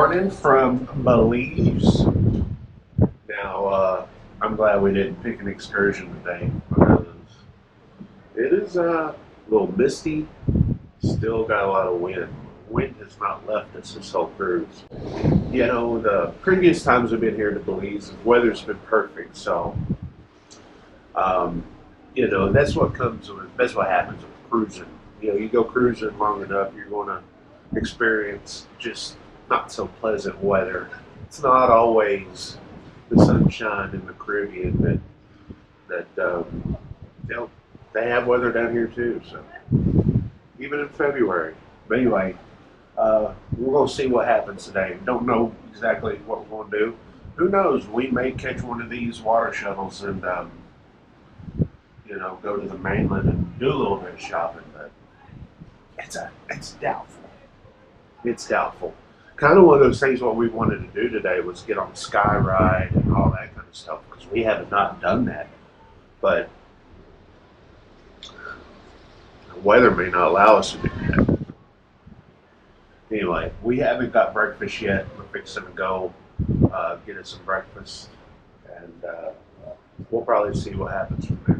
morning from Belize. Now, I'm glad we didn't pick an excursion today because it is a little misty. Still got a lot of wind. Wind has not left us this whole cruise. You know, the previous times we've been here to Belize, the weather's been perfect. So, you know, that's what happens with cruising. You know, you go cruising long enough, you're going to experience just not so pleasant weather. It's not always the sunshine in the Caribbean that you know, they have weather down here too. So even in February. But anyway, we're going to see what happens today. Don't know exactly what we're going to do. Who knows? We may catch one of these water shuttles and you know, go to the mainland and do a little bit of shopping. But it's doubtful. It's doubtful. Kind of one of those things. What we wanted to do today was get on the sky ride and all that kind of stuff because we have not done that. But the weather may not allow us to do that. Anyway, we haven't got breakfast yet. We're fixing to go get us some breakfast, and we'll probably see what happens from there.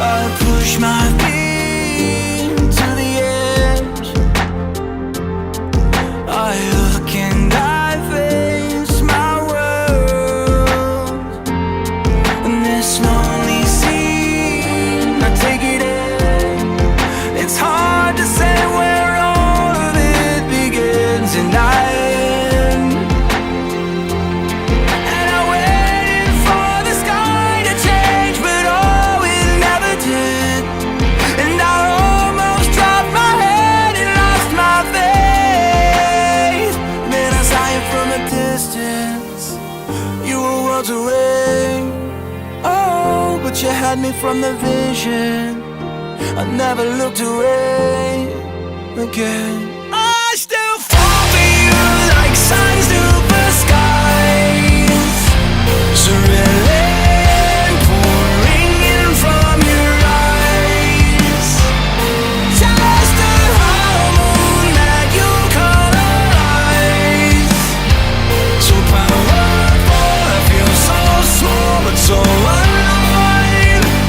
I push my feet to the edge. I look and I face my world. And this lonely scene, I take it in. It's hard to say where all of it begins and I end. And I waited for the sky to change, but oh, it never did. And I roll hide me from the vision. I never looked away again. I still fall for you like signs to the skies. Cerulean pouring in from your eyes. Just a hollow moon that you colorize. So powerful, I feel so small but so alive.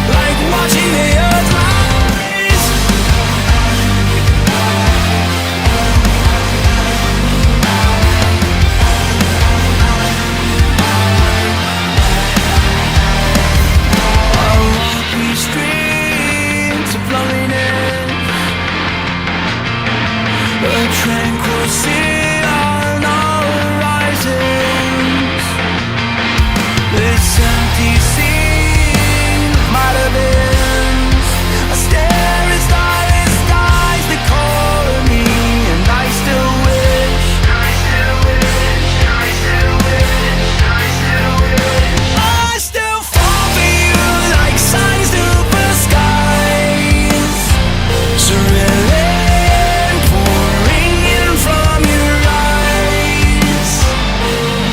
Like watching the earth rise. Streets of loneliness, a tranquil sea on our horizons. This empty scene might have been a stare as starless eyes that call me, and I still wish, I still wish, I still wish, I still wish. I still fall for you like signs to the skies. Cerulean pouring in from your eyes.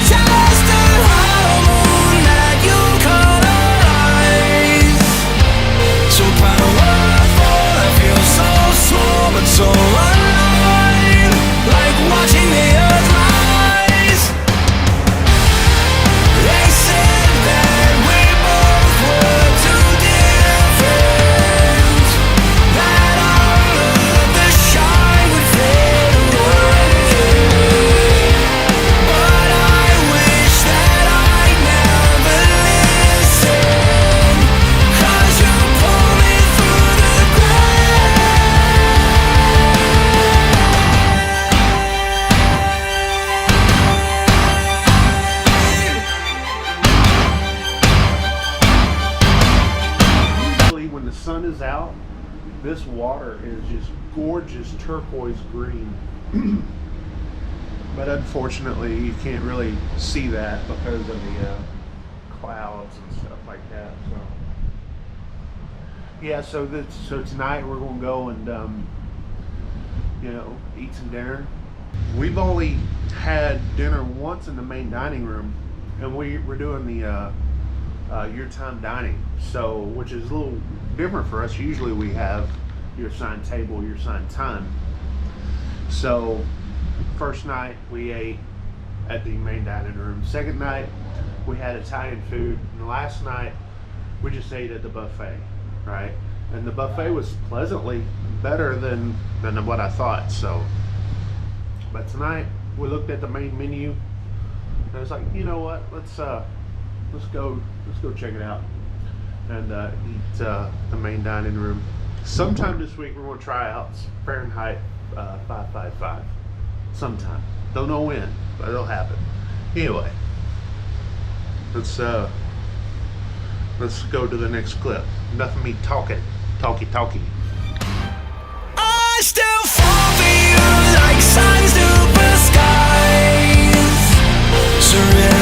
Just a hollow moon that you colorize. So powerful, I feel so small but so alive. Like watching the earth rise. They said that we both were too different, that all of the shine would fade away. But I wish that I never listened, 'cause you pull me through the Usually when the sun is out, this water is just gorgeous turquoise green. But unfortunately, you can't really see that because of the clouds and stuff like that. So yeah, so tonight we're gonna go and eat some dinner. We've only had dinner once in the main dining room, and we're doing the your time dining, so which is a little different for us. Usually we have your assigned table, your assigned time. So first night we ate at the main dining room. Second night we had Italian food, and last night we just ate at the buffet, right? And the buffet was pleasantly better than what I thought. So, but tonight we looked at the main menu, and I was like, you know what? Let's go check it out and eat the main dining room. Sometime this week we're going to try out Fahrenheit 555. Sometime, don't know when, but it'll happen. Anyway, let's go to the next clip. Enough of me talking, talky. I still fall for you like signs to the skies. Surrender.